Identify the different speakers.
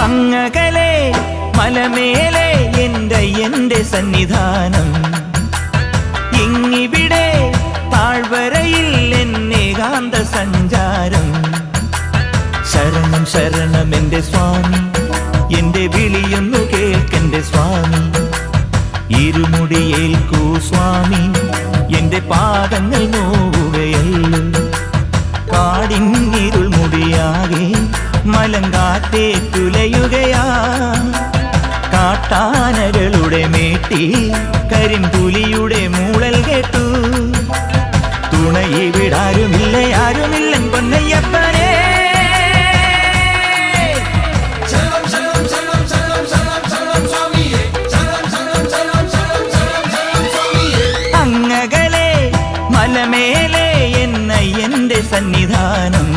Speaker 1: അങ്ങകലെ മലമേലെ എൻ്റെ സന്നിധാനം, ഇങ്ങിവിടെ താഴ്വരയിൽ എന്നേകാന്ത സഞ്ചാരം. ശരണം ശരണം എൻ്റെ സ്വാമി, എൻ്റെ വിളിയൊന്നു കേൾക്കെൻ്റെ സ്വാമി. ഇരുമുടിയേൽക്കൂ സ്വാമി, എൻ്റെ പാദങ്ങൾ നോവുകയല്ലോ. കാടിന്നിരുൾ മുടിയാകെ മലങ്കാറ്റേറ്റുലയുകയാ. കാട്ടാനകളുടെ മേട്ടി കരിമ്പുലിയുടെ മൂളൽ കേട്ടു. തുണയിവിടാരുമില്ല ആരുമില്ലൻ പൊന്നയ്യപ്പനേ. അങ്ങകലെ മലമേലെ എൻ്റെ സന്നിധാനം,